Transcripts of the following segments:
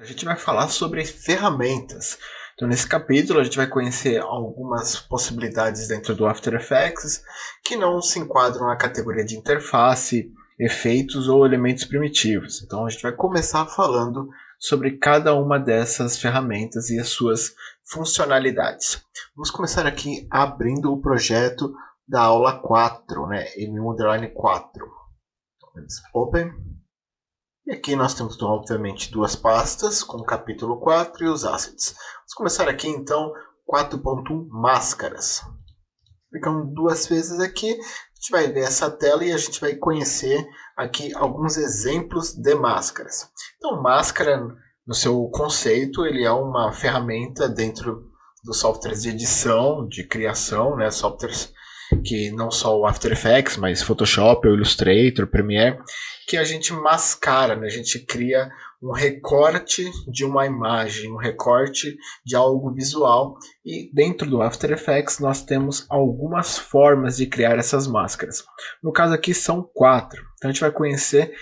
A gente vai falar sobre ferramentas. Então, nesse capítulo, a gente vai conhecer algumas possibilidades dentro do After Effects que não se enquadram na categoria de interface, efeitos ou elementos primitivos. Então, a gente vai começar falando sobre cada uma dessas ferramentas e as suas funcionalidades. Vamos começar aqui abrindo o projeto da aula 4, né? M1-4. Então, Open. E aqui nós temos, obviamente, duas pastas com o capítulo 4 e os assets. Vamos começar aqui, então, 4.1 máscaras. Clicamos duas vezes aqui, a gente vai ver essa tela e a gente vai conhecer aqui alguns exemplos de máscaras. Então, máscara, no seu conceito, ele é uma ferramenta dentro dos softwares de edição, de criação, né? Softwares que não só o After Effects, mas Photoshop, o Illustrator, Premiere, que a gente mascara, né? A gente cria um recorte de uma imagem, um recorte de algo visual, e dentro do After Effects nós temos algumas formas de criar essas máscaras. No caso aqui são 4, então a gente vai conhecer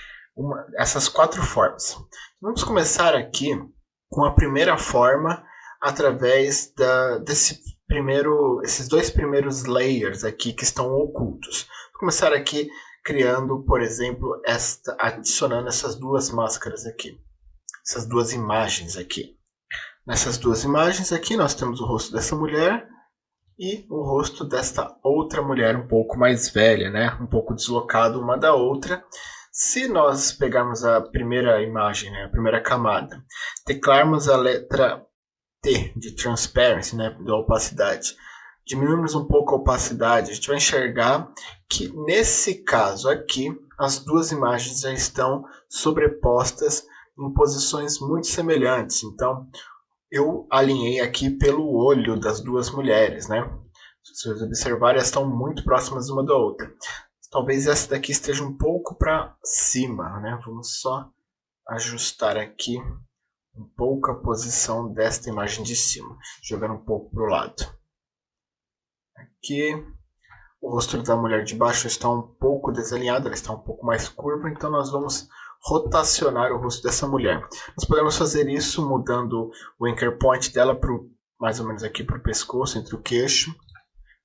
essas 4 formas. Vamos começar aqui com a primeira forma através esses dois primeiros layers aqui que estão ocultos. Vou começar aqui criando, por exemplo, adicionando essas duas máscaras aqui, essas duas imagens aqui. Nessas duas imagens aqui nós temos o rosto dessa mulher e o rosto desta outra mulher um pouco mais velha, né? Um pouco deslocado uma da outra. Se nós pegarmos a primeira imagem, né? A primeira camada, teclarmos a letra T de transparency, né? Da opacidade, diminuirmos um pouco a opacidade, a gente vai enxergar que nesse caso aqui as duas imagens já estão sobrepostas em posições muito semelhantes. Então eu alinhei aqui pelo olho das duas mulheres, né? Se vocês observarem, elas estão muito próximas uma da outra. Talvez essa daqui esteja um pouco para cima, né? Vamos só ajustar aqui um pouco a posição desta imagem de cima, jogando um pouco para o lado. Aqui o rosto da mulher de baixo está um pouco desalinhado, ela está um pouco mais curva, então nós vamos rotacionar o rosto dessa mulher. Nós podemos fazer isso mudando o anchor point dela mais ou menos aqui para o pescoço, entre o queixo,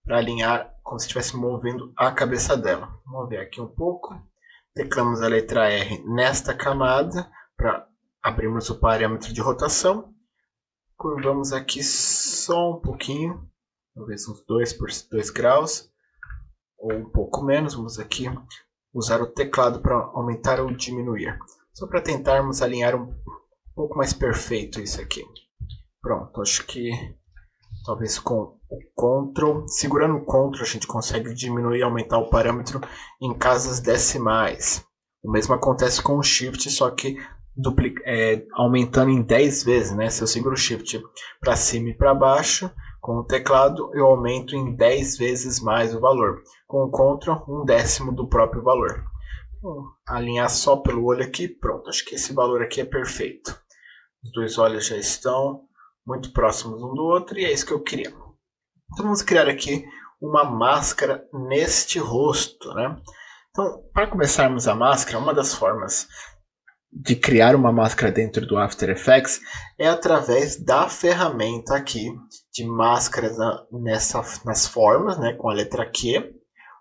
para alinhar como se estivesse movendo a cabeça dela. Vamos mover aqui um pouco, teclamos a letra R nesta camada para abrirmos o parâmetro de rotação, curvamos aqui só um pouquinho, talvez uns 2 graus, ou um pouco menos. Vamos aqui usar o teclado para aumentar ou diminuir, só para tentarmos alinhar um pouco mais perfeito isso aqui. Pronto, acho que talvez com o Ctrl, segurando o Ctrl a gente consegue diminuir e aumentar o parâmetro em casas decimais. O mesmo acontece com o Shift, só que aumentando em 10 vezes, né? Se eu seguro o Shift para cima e para baixo, com o teclado eu aumento em 10 vezes mais o valor. Com o Ctrl, 1/10 do próprio valor. Vou alinhar só pelo olho aqui, pronto. Acho que esse valor aqui é perfeito. Os dois olhos já estão muito próximos um do outro e é isso que eu queria. Então vamos criar aqui uma máscara neste rosto, né? Então, para começarmos a máscara, uma das formas de criar uma máscara dentro do After Effects é através da ferramenta aqui de máscaras nas formas, né, com a letra Q,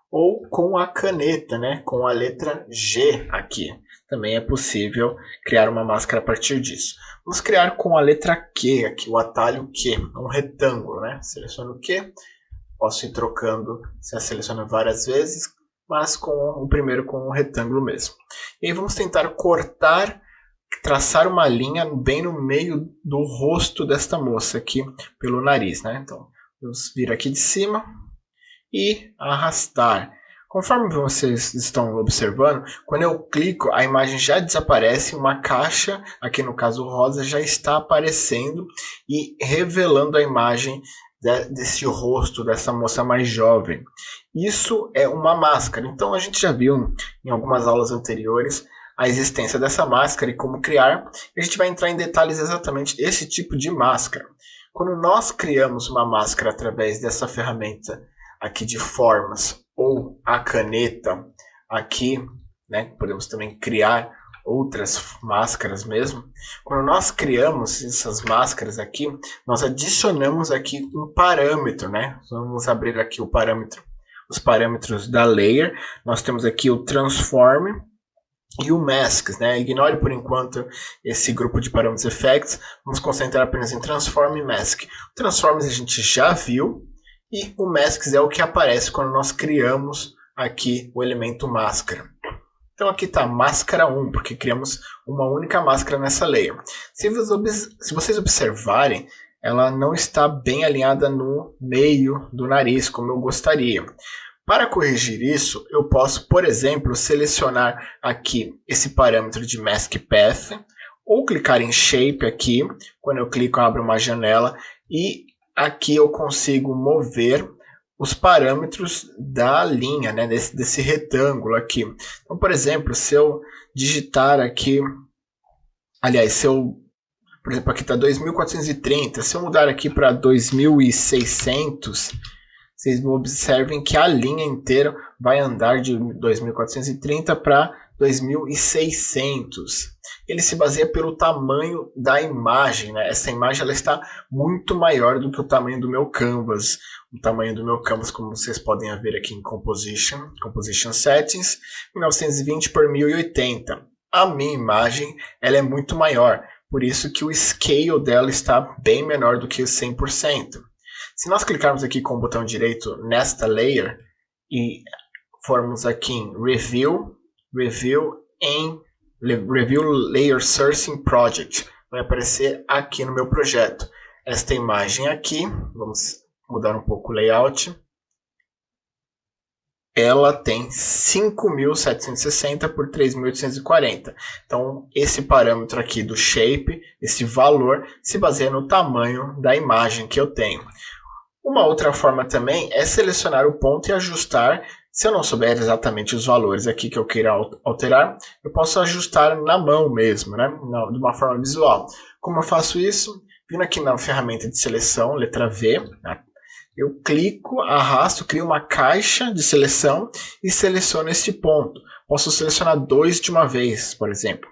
ou com a caneta, né, com a letra G aqui. Também é possível criar uma máscara a partir disso. Vamos criar com a letra Q aqui, o atalho Q, um retângulo, né? Seleciono o Q, posso ir trocando, se seleciono várias vezes, mas o primeiro com um retângulo mesmo. E aí vamos tentar traçar uma linha bem no meio do rosto desta moça aqui, pelo nariz, né? Então, vamos vir aqui de cima e arrastar. Conforme vocês estão observando, quando eu clico, a imagem já desaparece, uma caixa, aqui no caso rosa, já está aparecendo e revelando a imagem desse rosto dessa moça mais jovem. Isso é uma máscara. Então a gente já viu em algumas aulas anteriores a existência dessa máscara e como criar. A gente vai entrar em detalhes exatamente desse tipo de máscara. Quando nós criamos uma máscara através dessa ferramenta aqui de formas ou a caneta aqui, né, podemos também criar outras máscaras mesmo. Quando nós criamos essas máscaras aqui, nós adicionamos aqui um parâmetro, né? Vamos abrir aqui o parâmetro, os parâmetros da layer. Nós temos aqui o transform e o masks, né? Ignore por enquanto esse grupo de parâmetros effects. Vamos concentrar apenas em transform e mask. O transforms a gente já viu e o masks é o que aparece quando nós criamos aqui o elemento máscara. Então aqui está máscara 1, porque criamos uma única máscara nessa layer. Se vocês observarem, ela não está bem alinhada no meio do nariz, como eu gostaria. Para corrigir isso, eu posso, por exemplo, selecionar aqui esse parâmetro de Mask Path, ou clicar em Shape aqui. Quando eu clico, abre uma janela e aqui eu consigo mover os parâmetros da linha, né, desse retângulo aqui. Então, por exemplo, se eu digitar aqui, aliás, por exemplo, aqui está 2430, se eu mudar aqui para 2600, vocês observem que a linha inteira vai andar de 2430 para 2600. Ele se baseia pelo tamanho da imagem, né? Essa imagem ela está muito maior do que o tamanho do meu canvas. O tamanho do meu canvas, como vocês podem ver aqui em Composition Settings, 1920 por 1080. A minha imagem ela é muito maior, por isso que o scale dela está bem menor do que o 100%. Se nós clicarmos aqui com o botão direito nesta layer e formos aqui em Review Layer Sourcing Project, vai aparecer aqui no meu projeto. Esta imagem aqui, vamos mudar um pouco o layout, ela tem 5.760 por 3.840. Então, esse parâmetro aqui do shape, esse valor, se baseia no tamanho da imagem que eu tenho. Uma outra forma também é selecionar o ponto e ajustar. Se eu não souber exatamente os valores aqui que eu queira alterar, eu posso ajustar na mão mesmo, né? De uma forma visual. Como eu faço isso? Vindo aqui na ferramenta de seleção, letra V, né? Eu clico, arrasto, crio uma caixa de seleção e seleciono este ponto. Posso selecionar 2 de uma vez, por exemplo.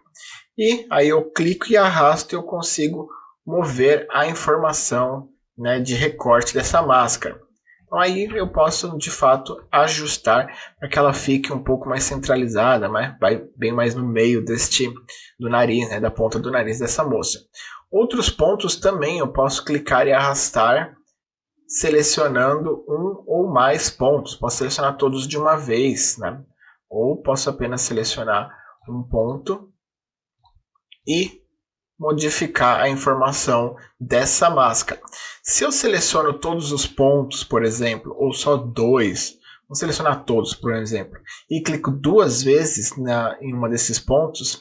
E aí eu clico e arrasto e eu consigo mover a informação, né, de recorte dessa máscara. Então aí eu posso de fato ajustar para que ela fique um pouco mais centralizada, né? Vai bem mais no meio do nariz, né, da ponta do nariz dessa moça. Outros pontos também eu posso clicar e arrastar, selecionando um ou mais pontos. Posso selecionar todos de uma vez, né? Ou posso apenas selecionar um ponto e modificar a informação dessa máscara. Se eu seleciono todos os pontos, por exemplo, ou só 2, vou selecionar todos, por exemplo, e clico 2 vezes em uma desses pontos,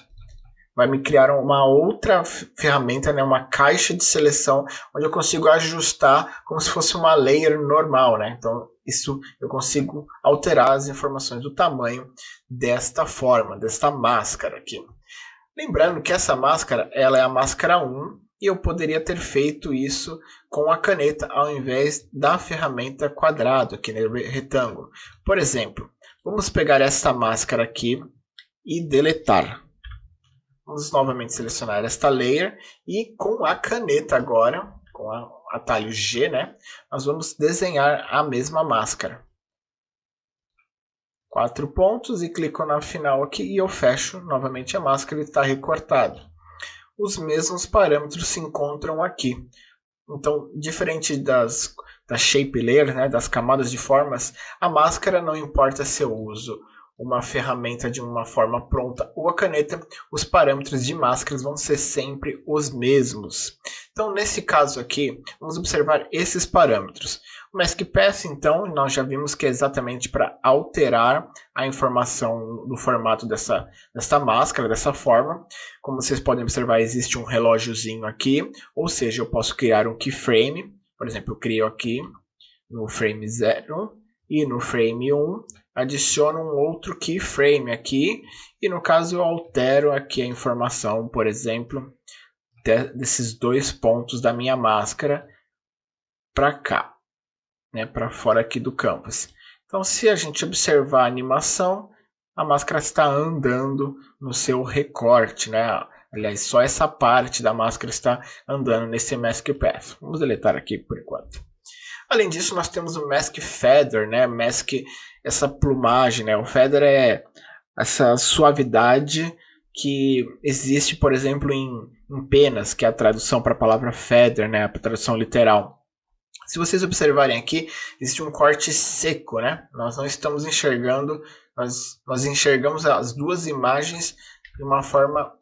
vai me criar uma outra ferramenta, né, uma caixa de seleção, onde eu consigo ajustar como se fosse uma layer normal, né? Então, isso eu consigo alterar as informações do tamanho desta forma, desta máscara aqui. Lembrando que essa máscara ela é a máscara 1 e eu poderia ter feito isso com a caneta ao invés da ferramenta quadrado, aqui no retângulo. Por exemplo, vamos pegar essa máscara aqui e deletar. Vamos novamente selecionar esta layer e com a caneta agora, com o atalho G, né, nós vamos desenhar a mesma máscara. 4 pontos e clico na final aqui e eu fecho novamente a máscara e está recortado. Os mesmos parâmetros se encontram aqui. Então, diferente da shape layer, né, das camadas de formas, a máscara não importa se eu uso uma ferramenta de uma forma pronta ou a caneta, os parâmetros de máscaras vão ser sempre os mesmos. Então, nesse caso aqui, vamos observar esses parâmetros. O Mask Path, então, nós já vimos que é exatamente para alterar a informação do formato dessa máscara, dessa forma. Como vocês podem observar, existe um relógiozinho aqui, ou seja, eu posso criar um keyframe. Por exemplo, eu crio aqui no frame 0 e no frame 1, adiciono um outro keyframe aqui, e no caso eu altero aqui a informação, por exemplo, desses 2 pontos da minha máscara para cá, né, para fora aqui do canvas. Então, se a gente observar a animação, a máscara está andando no seu recorte, né? Aliás, só essa parte da máscara está andando nesse Mask Path. Vamos deletar aqui por enquanto. Além disso, nós temos o Mask Feather, né? Mask, essa plumagem, né? O Feather é essa suavidade que existe, por exemplo, em penas, que é a tradução para a palavra feather, né? A tradução literal. Se vocês observarem aqui, existe um corte seco, né? Nós não estamos enxergando, nós enxergamos as duas imagens de uma forma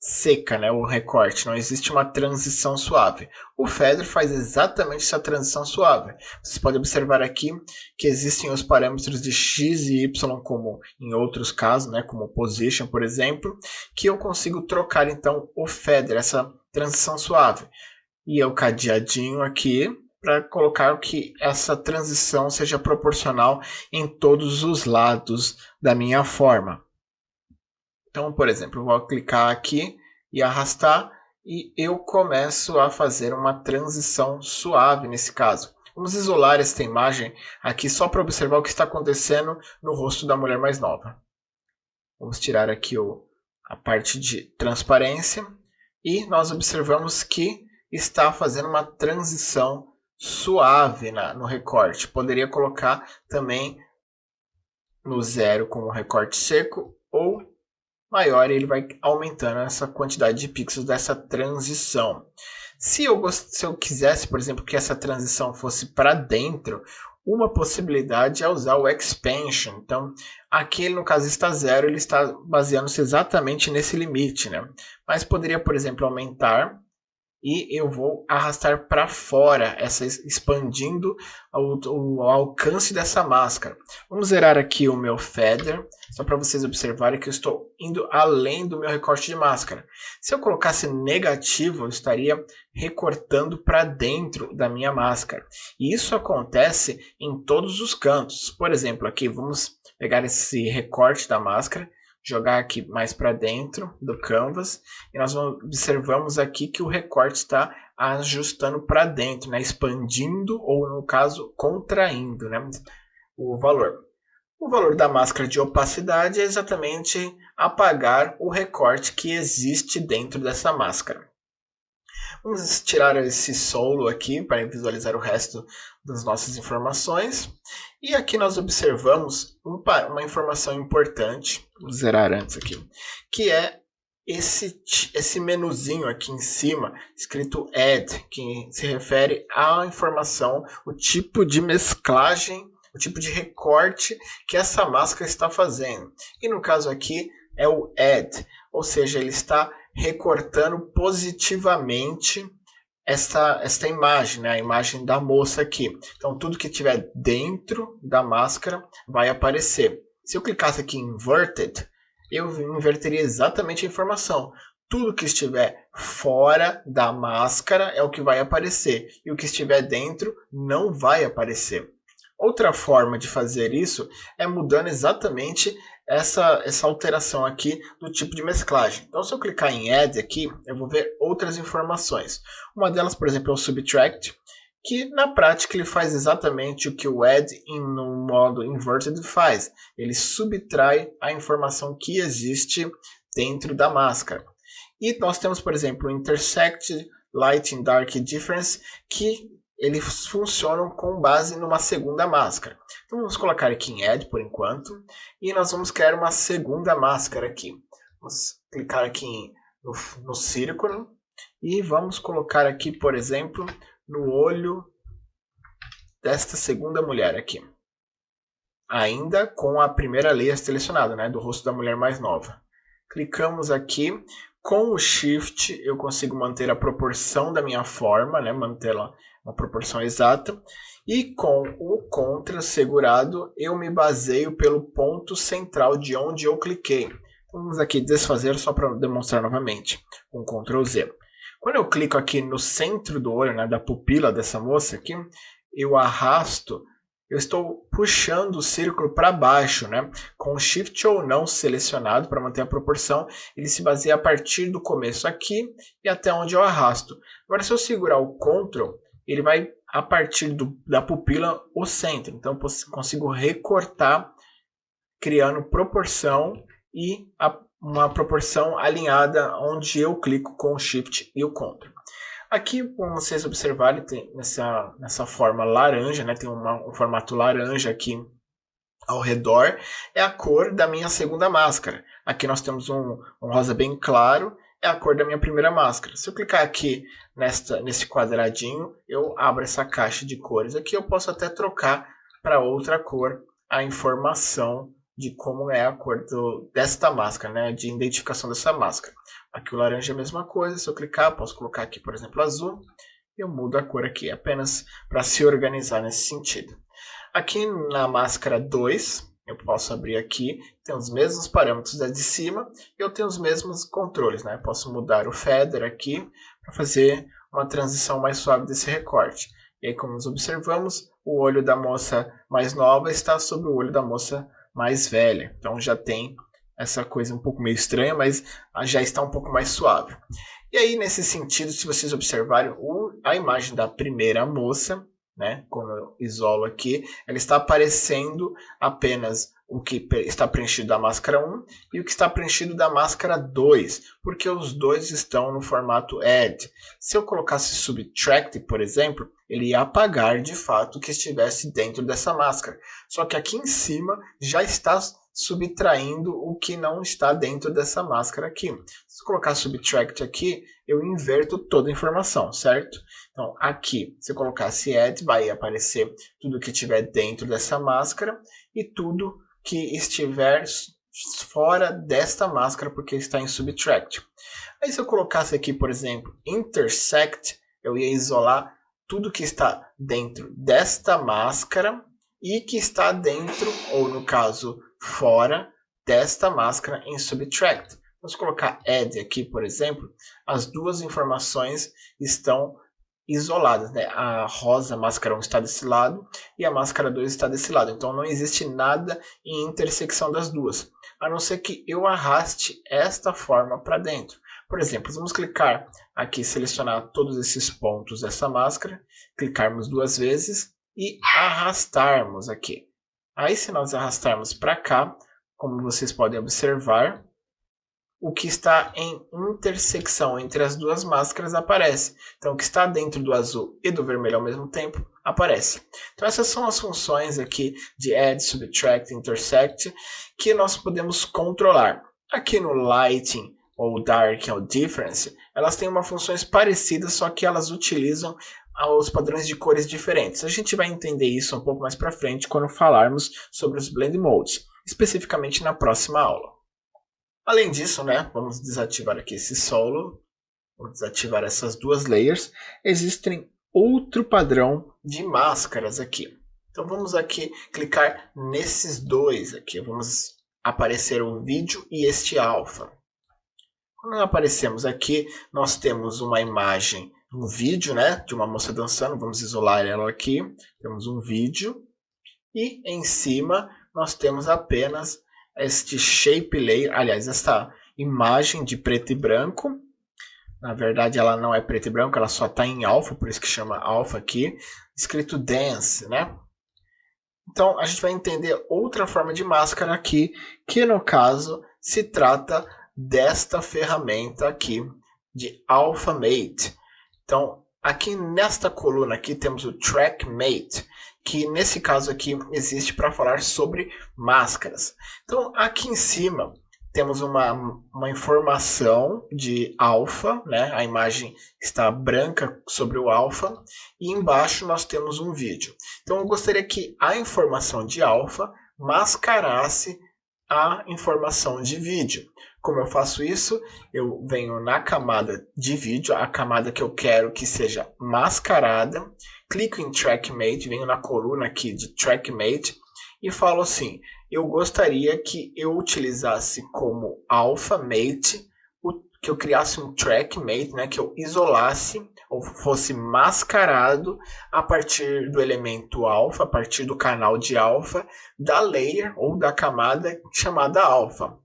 seca, né? O recorte, não existe uma transição suave. O feather faz exatamente essa transição suave. Vocês podem observar aqui que existem os parâmetros de x e y, como em outros casos, né? Como position, por exemplo, que eu consigo trocar então o feather, essa transição suave. E é o cadeadinho aqui para colocar que essa transição seja proporcional em todos os lados da minha forma. Então, por exemplo, eu vou clicar aqui e arrastar e eu começo a fazer uma transição suave nesse caso. Vamos isolar esta imagem aqui só para observar o que está acontecendo no rosto da mulher mais nova. Vamos tirar aqui a parte de transparência e nós observamos que está fazendo uma transição suave no recorte. Poderia colocar também no 0 com o recorte seco ou maior, ele vai aumentando essa quantidade de pixels dessa transição. Se eu quisesse, por exemplo, que essa transição fosse para dentro, uma possibilidade é usar o Expansion. Então, aqui no caso está 0, ele está baseando-se exatamente nesse limite, né? Mas poderia, por exemplo, aumentar e eu vou arrastar para fora, expandindo o alcance dessa máscara. Vamos zerar aqui o meu feather, só para vocês observarem que eu estou indo além do meu recorte de máscara. Se eu colocasse negativo, eu estaria recortando para dentro da minha máscara. E isso acontece em todos os cantos. Por exemplo, aqui vamos pegar esse recorte da máscara, jogar aqui mais para dentro do canvas e nós observamos aqui que o recorte está ajustando para dentro, né? Expandindo ou no caso contraindo, né? O valor. O valor da máscara de opacidade é exatamente apagar o recorte que existe dentro dessa máscara. Vamos tirar esse solo aqui para visualizar o resto das nossas informações. E aqui nós observamos uma informação importante, vou zerar antes aqui, que é esse menuzinho aqui em cima, escrito Add, que se refere à informação, o tipo de mesclagem, o tipo de recorte que essa máscara está fazendo. E no caso aqui é o Add, ou seja, ele está recortando positivamente esta imagem, né? A imagem da moça aqui. Então, tudo que estiver dentro da máscara vai aparecer. Se eu clicasse aqui em Inverted, eu inverteria exatamente a informação. Tudo que estiver fora da máscara é o que vai aparecer. E o que estiver dentro não vai aparecer. Outra forma de fazer isso é mudando exatamente essa alteração aqui do tipo de mesclagem. Então, se eu clicar em Add aqui, eu vou ver outras informações. Uma delas, por exemplo, é o Subtract, que na prática ele faz exatamente o que o Add no modo Inverted faz. Ele subtrai a informação que existe dentro da máscara. E nós temos, por exemplo, o Intersect, Light and Dark Difference, que eles funcionam com base numa segunda máscara. Então vamos colocar aqui em Add por enquanto e nós vamos criar uma segunda máscara aqui. Vamos clicar aqui no círculo e vamos colocar aqui, por exemplo, no olho desta segunda mulher aqui. Ainda com a primeira layer selecionada, né, do rosto da mulher mais nova. Clicamos aqui. Com o Shift eu consigo manter a proporção da minha forma, né, mantê-la uma proporção exata. E com o Ctrl segurado eu me baseio pelo ponto central de onde eu cliquei. Vamos aqui desfazer só para demonstrar novamente, com Ctrl Z. Quando eu clico aqui no centro do olho, né, da pupila dessa moça aqui, eu arrasto, eu estou puxando o círculo para baixo, né? Com o Shift ou não selecionado para manter a proporção, ele se baseia a partir do começo aqui e até onde eu arrasto. Agora, se eu segurar o Ctrl, ele vai a partir da pupila o centro. Então, eu consigo recortar criando proporção e uma proporção alinhada onde eu clico com o Shift e o Ctrl. Aqui, como vocês observarem, tem nessa forma laranja, né, tem um formato laranja aqui ao redor, é a cor da minha segunda máscara. Aqui nós temos um rosa bem claro, é a cor da minha primeira máscara. Se eu clicar aqui nesse quadradinho, eu abro essa caixa de cores. Aqui eu posso até trocar para outra cor a informação de como é a cor desta máscara, né, de identificação dessa máscara. Aqui o laranja é a mesma coisa, se eu clicar, posso colocar aqui, por exemplo, azul, e eu mudo a cor aqui, apenas para se organizar nesse sentido. Aqui na máscara 2, eu posso abrir aqui, tem os mesmos parâmetros da de cima, e eu tenho os mesmos controles, né? Eu posso mudar o feather aqui, para fazer uma transição mais suave desse recorte. E aí, como nós observamos, o olho da moça mais nova está sobre o olho da moça mais velha. Então já tem essa coisa um pouco meio estranha, mas já está um pouco mais suave. E aí, nesse sentido, se vocês observarem a imagem da primeira moça, né, quando eu isolo aqui, ela está aparecendo apenas o que está preenchido da máscara 1 e o que está preenchido da máscara 2, porque os dois estão no formato Add. Se eu colocasse Subtract, por exemplo, ele ia apagar de fato o que estivesse dentro dessa máscara. Só que aqui em cima já está subtraindo o que não está dentro dessa máscara aqui. Se eu colocar Subtract aqui, eu inverto toda a informação, certo? Então, aqui, se eu colocasse Add, vai aparecer tudo que estiver dentro dessa máscara e tudo que estiver fora desta máscara, porque está em Subtract. Aí, se eu colocasse aqui, por exemplo, Intersect, eu ia isolar tudo que está dentro desta máscara e que está dentro, ou no caso, fora desta máscara em Subtract. Vamos colocar Add aqui, por exemplo, as duas informações estão isoladas, né? A rosa, a máscara 1 está desse lado e a máscara 2 está desse lado. Então não existe nada em intersecção das duas, a não ser que eu arraste esta forma para dentro. Por exemplo, vamos clicar aqui, selecionar todos esses pontos dessa máscara, clicarmos duas vezes e arrastarmos aqui. Aí, se nós arrastarmos para cá, como vocês podem observar, o que está em intersecção entre as duas máscaras aparece. Então, o que está dentro do azul e do vermelho ao mesmo tempo aparece. Então, essas são as funções aqui de Add, Subtract, Intersect que nós podemos controlar. Aqui no Lighting ou Dark ou Difference, elas têm uma funções parecidas, só que elas utilizam os padrões de cores diferentes. A gente vai entender isso um pouco mais para frente quando falarmos sobre os Blend Modes, especificamente na próxima aula. Além disso, né, vamos desativar aqui esse solo, vamos desativar essas duas layers. Existem outro padrão de máscaras aqui. Então vamos aqui clicar nesses dois aqui. Vamos aparecer o vídeo e este alfa. Quando aparecemos aqui, nós temos uma imagem, um vídeo, né, de uma moça dançando. Vamos isolar ela aqui. Temos um vídeo e em cima nós temos apenas este shape layer, aliás, esta imagem de preto e branco. Na verdade, ela não é preto e branco, ela só está em alfa, por isso que chama alfa aqui, escrito dance, né? Então, a gente vai entender outra forma de máscara aqui, que no caso se trata desta ferramenta aqui de Alpha Mate. Então, aqui nesta coluna aqui temos o Track Mate, que nesse caso aqui existe para falar sobre máscaras. Então, aqui em cima temos uma informação de alfa, né? A imagem está branca sobre o alfa, e embaixo nós temos um vídeo. Então, eu gostaria que a informação de alfa mascarasse a informação de vídeo. Como eu faço isso? Eu venho na camada de vídeo, a camada que eu quero que seja mascarada, clico em TrackMate, venho na coluna aqui de TrackMate e falo assim, eu gostaria que eu utilizasse como AlphaMate, que eu criasse um TrackMate, né, que eu isolasse ou fosse mascarado a partir do elemento alfa, a partir do canal de alfa, da layer ou da camada chamada alfa.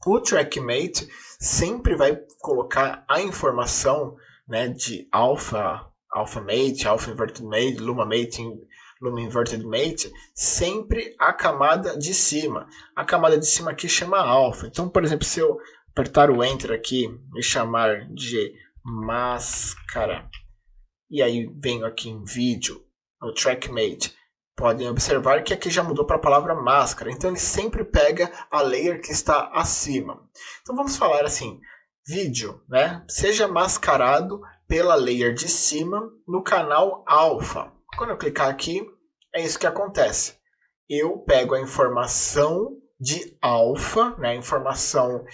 O TrackMate sempre vai colocar a informação, né, de AlphaMate, Alpha Inverted Mate, LumaMate, Luma Inverted Mate, sempre a camada de cima. A camada de cima aqui chama alfa. Então, por exemplo, se eu apertar o Enter aqui e chamar de máscara, e aí venho aqui em vídeo, no TrackMate, podem observar que aqui já mudou para a palavra máscara. Então ele sempre pega a layer que está acima. Então vamos falar assim, vídeo, né? Seja mascarado pela layer de cima no canal alfa. Quando eu clicar aqui, é isso que acontece. Eu pego a informação de alfa, né? A informação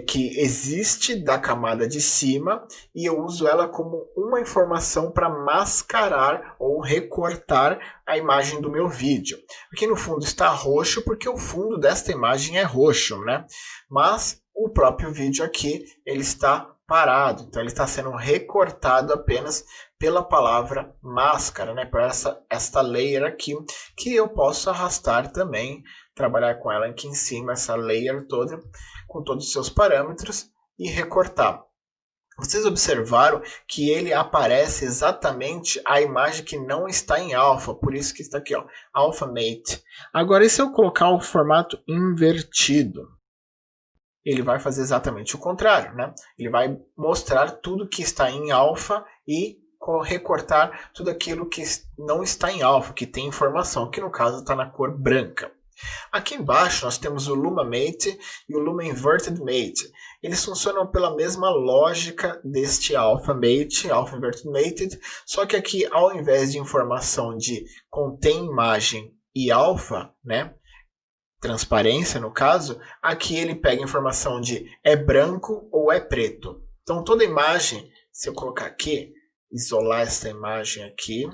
que existe da camada de cima, e eu uso ela como uma informação para mascarar ou recortar a imagem do meu vídeo. Aqui no fundo está roxo porque o fundo desta imagem é roxo, né? Mas o próprio vídeo aqui ele está parado, então ele está sendo recortado apenas pela palavra máscara, né? Por esta layer aqui, que eu posso arrastar também, trabalhar com ela aqui em cima, essa layer toda, com todos os seus parâmetros e recortar. Vocês observaram que ele aparece exatamente a imagem que não está em alfa, por isso que está aqui, ó, Alpha Mate. Agora, e se eu colocar o formato invertido? Ele vai fazer exatamente o contrário, né? Ele vai mostrar tudo que está em alfa e recortar tudo aquilo que não está em alfa, que tem informação, que no caso está na cor branca. Aqui embaixo nós temos o Luma Mate e o Luma Inverted Mate. Eles funcionam pela mesma lógica deste Alpha Mate, Alpha Inverted Mated, só que aqui ao invés de informação de contém imagem e alfa, né, transparência no caso, aqui ele pega informação de é branco ou é preto. Então toda imagem, se eu colocar aqui, isolar essa imagem aqui,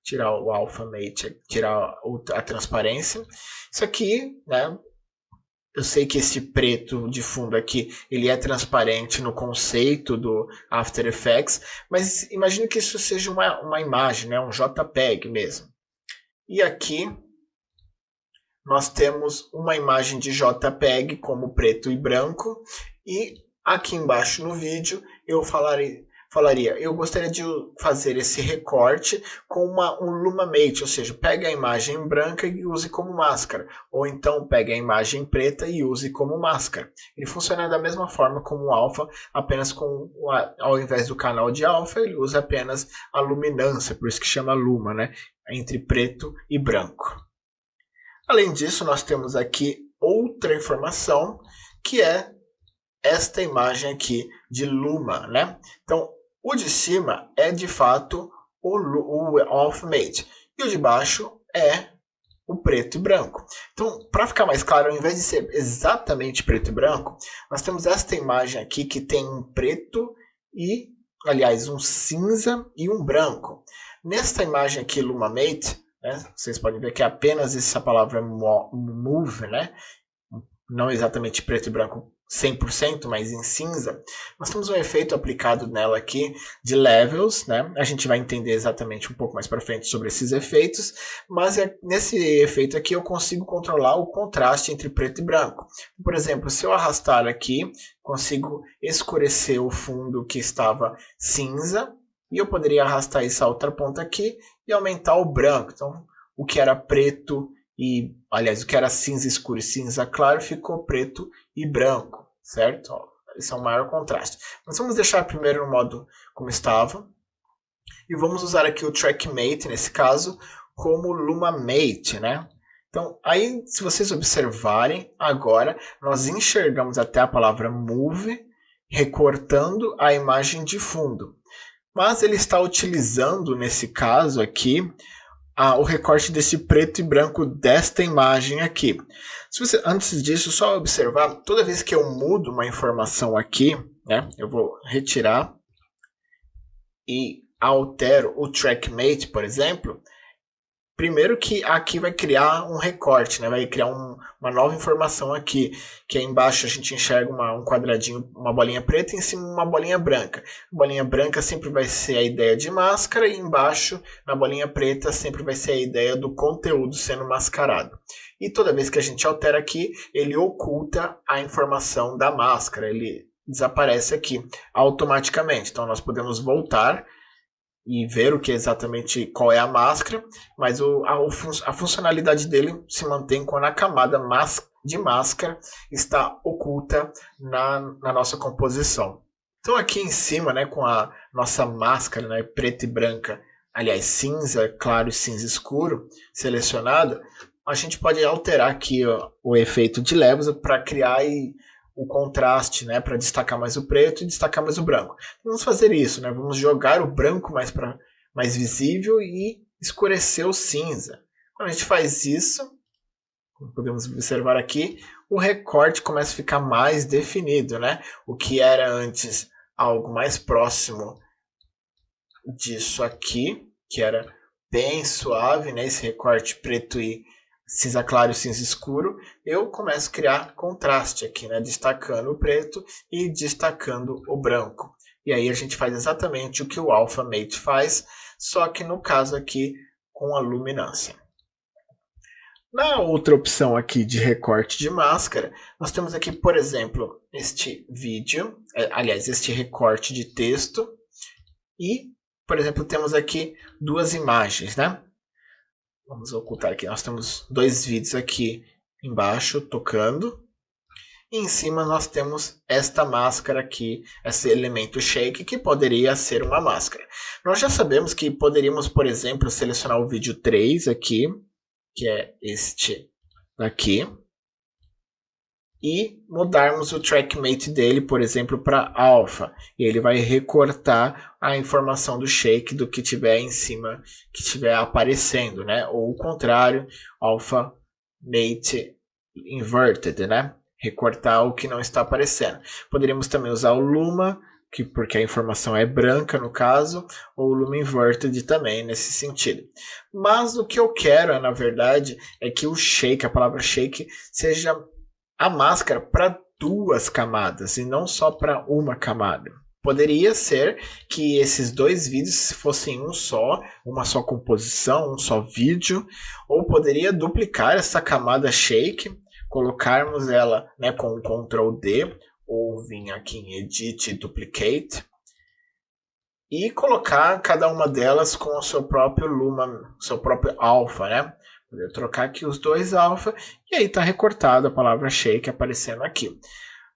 tirar o Alpha Mate, tirar a transparência. Isso aqui, né? Eu sei que esse preto de fundo aqui, ele é transparente no conceito do After Effects, mas imagine que isso seja uma imagem, né? Um JPEG mesmo. E aqui nós temos uma imagem de JPEG como preto e branco, e aqui embaixo no vídeo eu falaria, eu gostaria de fazer esse recorte com um Luma Mate, ou seja, pega a imagem branca e use como máscara, ou então pega a imagem preta e use como máscara. Ele funciona da mesma forma como o alfa, apenas ao invés do canal de alfa, ele usa apenas a luminância, por isso que chama Luma, né? Entre preto e branco. Além disso, nós temos aqui outra informação, que é esta imagem aqui de Luma, né? Então, o de cima é de fato o Alpha Mate e o de baixo é o preto e branco. Então, para ficar mais claro, ao invés de ser exatamente preto e branco, nós temos esta imagem aqui que tem um preto e, aliás, um cinza e um branco. Nesta imagem aqui, Luma Mate, né, vocês podem ver que é apenas essa palavra move, né? Não exatamente preto e branco 100%, mas em cinza, nós temos um efeito aplicado nela aqui de levels, né? A gente vai entender exatamente um pouco mais para frente sobre esses efeitos, mas nesse efeito aqui eu consigo controlar o contraste entre preto e branco. Por exemplo, se eu arrastar aqui, consigo escurecer o fundo que estava cinza, e eu poderia arrastar essa outra ponta aqui e aumentar o branco. Então, o que era preto e, aliás, o que era cinza escuro e cinza claro ficou preto e branco, certo? Ó, esse é um maior contraste. Mas vamos deixar primeiro no modo como estava. E vamos usar aqui o TrackMate, nesse caso, como Luma Mate, né? Então, aí, se vocês observarem, agora nós enxergamos até a palavra Move, recortando a imagem de fundo. Mas ele está utilizando, nesse caso aqui, o recorte desse preto e branco desta imagem aqui. Se você, antes disso, só observar, toda vez que eu mudo uma informação aqui, né, eu vou retirar e altero o TrackMate, por exemplo, primeiro que aqui vai criar um recorte, né? Vai criar uma nova informação aqui, que aí embaixo a gente enxerga um quadradinho, uma bolinha preta e em cima uma bolinha branca. A bolinha branca sempre vai ser a ideia de máscara e embaixo, na bolinha preta, sempre vai ser a ideia do conteúdo sendo mascarado. E toda vez que a gente altera aqui, ele oculta a informação da máscara, ele desaparece aqui automaticamente. Então nós podemos voltar e ver o que exatamente qual é a máscara, mas a funcionalidade dele se mantém quando a camada de máscara está oculta na nossa composição. Então aqui em cima, né, com a nossa máscara, né, preta e branca, aliás, cinza claro e cinza escuro selecionada, a gente pode alterar aqui ó, o efeito de levels para criar o contraste, né, para destacar mais o preto e destacar mais o branco. Vamos fazer isso, né? Vamos jogar o branco mais visível e escurecer o cinza. Quando a gente faz isso, como podemos observar aqui, o recorte começa a ficar mais definido, né? O que era antes algo mais próximo disso aqui, que era bem suave, né? Esse recorte preto e cinza claro e cinza escuro, eu começo a criar contraste aqui, né? Destacando o preto e destacando o branco. E aí a gente faz exatamente o que o Alpha Mate faz, só que no caso aqui com a luminância. Na outra opção aqui de recorte de máscara, nós temos aqui, por exemplo, este vídeo, aliás, este recorte de texto e, por exemplo, temos aqui duas imagens, né? Vamos ocultar aqui, nós temos dois vídeos aqui embaixo tocando e em cima nós temos esta máscara aqui, esse elemento shake que poderia ser uma máscara. Nós já sabemos que poderíamos, por exemplo, selecionar o vídeo 3 aqui, que é este daqui, e mudarmos o trackmate dele, por exemplo, para alpha. E ele vai recortar a informação do shake do que tiver em cima, que estiver aparecendo, né? Ou o contrário, alpha mate inverted, né? Recortar o que não está aparecendo. Poderíamos também usar o luma, porque a informação é branca no caso, ou o luma inverted também nesse sentido. Mas o que eu quero, na verdade, é que o shake, a palavra shake, seja a máscara para duas camadas e não só para uma camada. Poderia ser que esses dois vídeos fossem uma só composição, um só vídeo, ou poderia duplicar essa camada shake, colocarmos ela, né, com o Ctrl D, ou vir aqui em Edit Duplicate, e colocar cada uma delas com o seu próprio luma, seu próprio alpha, né? Vou trocar aqui os dois alpha e aí está recortada a palavra shake aparecendo aqui.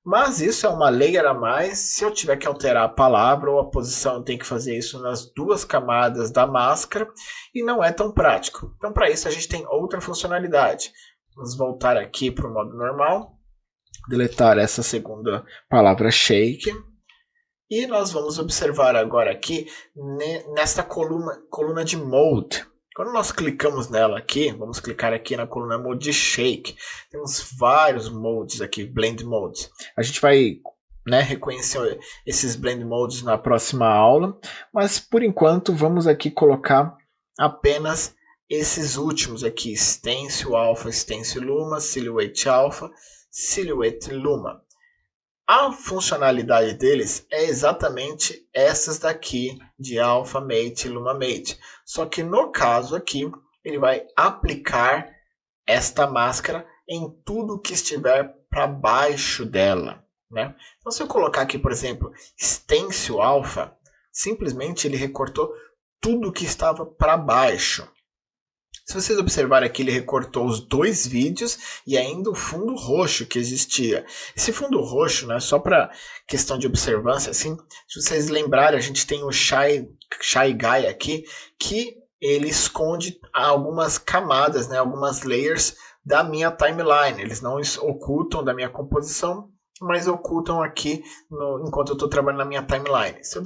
Mas isso é uma layer a mais. Se eu tiver que alterar a palavra ou a posição, eu tenho que fazer isso nas duas camadas da máscara e não é tão prático. Então, para isso, a gente tem outra funcionalidade. Vamos voltar aqui para o modo normal, deletar essa segunda palavra shake. E nós vamos observar agora aqui nesta coluna de Mode. Quando nós clicamos nela aqui, vamos clicar aqui na coluna Mode Shake. Temos vários modes aqui, Blend Modes. A gente vai, né, reconhecer esses Blend Modes na próxima aula, mas por enquanto vamos aqui colocar apenas esses últimos aqui, Stencil Alpha, Stencil Luma, Silhouette Alpha, Silhouette Luma. A funcionalidade deles é exatamente essas daqui de Alpha Mate e Luma Mate. Só que no caso aqui, ele vai aplicar esta máscara em tudo que estiver para baixo dela, né? Então se eu colocar aqui, por exemplo, Stencil Alpha, simplesmente ele recortou tudo que estava para baixo. Se vocês observarem aqui, ele recortou os dois vídeos e ainda o fundo roxo que existia. Esse fundo roxo, né, só para questão de observância, assim, se vocês lembrarem, a gente tem o Shy Guy aqui, que ele esconde algumas camadas, né, algumas layers da minha timeline. Eles não ocultam da minha composição, mas ocultam aqui enquanto eu estou trabalhando na minha timeline. Se eu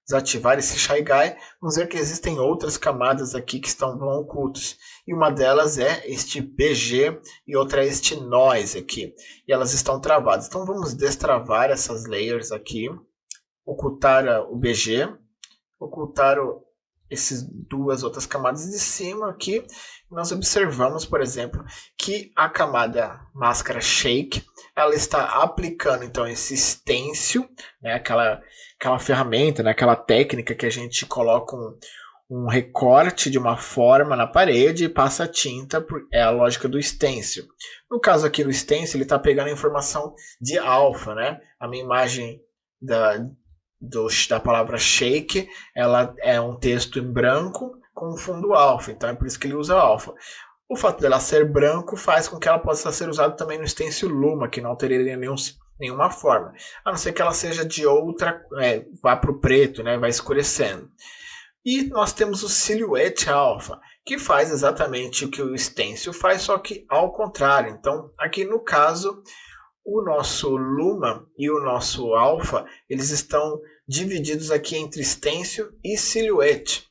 desativar esse Shy Guy, vamos ver que existem outras camadas aqui que estão ocultas. E uma delas é este BG e outra é este Noise aqui. E elas estão travadas. Então vamos destravar essas layers aqui, ocultar o BG, ocultar essas duas outras camadas de cima aqui. Nós observamos, por exemplo, que a camada máscara Shake, ela está aplicando então esse stencil, né, aquela ferramenta, né, aquela técnica que a gente coloca um recorte de uma forma na parede e passa a tinta, é a lógica do stencil. No caso aqui do stencil, ele está pegando a informação de alfa, né, a minha imagem da palavra shake, ela é um texto em branco com fundo alfa, então é por isso que ele usa alfa. O fato dela ser branco faz com que ela possa ser usada também no stencil Luma, que não teria nenhuma forma, a não ser que ela seja de outra, vá para o preto, né, vai escurecendo. E nós temos o Silhouette Alpha, que faz exatamente o que o stencil faz, só que ao contrário. Então, aqui no caso, o nosso Luma e o nosso Alpha, eles estão divididos aqui entre stencil e Silhouette.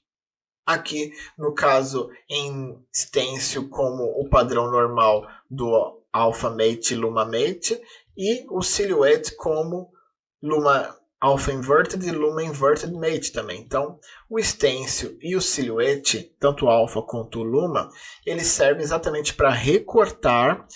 Aqui, no caso, em stencil como o padrão normal do Alpha Mate e Luma Mate, e o Silhouette como Luma Alpha Inverted e Luma Inverted Mate também. Então, o stencil e o Silhouette, tanto o Alpha quanto o Luma, eles servem exatamente para recortar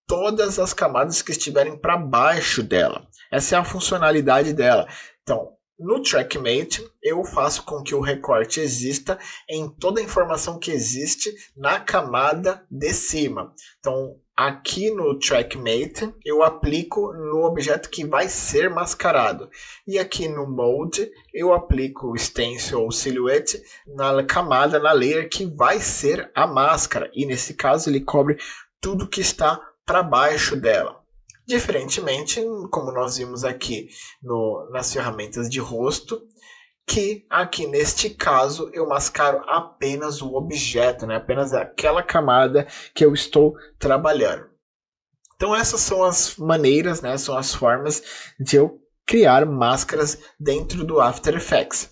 todas as camadas que estiverem para baixo dela. Essa é a funcionalidade dela. Então, no TrackMate, eu faço com que o recorte exista em toda a informação que existe na camada de cima. Então, aqui no TrackMate, eu aplico no objeto que vai ser mascarado. E aqui no Mode, eu aplico o Stencil ou Silhouette na camada, na layer que vai ser a máscara. E nesse caso, ele cobre tudo que está para baixo dela. Diferentemente, como nós vimos aqui nas ferramentas de rosto, que aqui neste caso eu mascaro apenas o objeto, né? Apenas aquela camada que eu estou trabalhando. Então essas são as maneiras, né? São as formas de eu criar máscaras dentro do After Effects.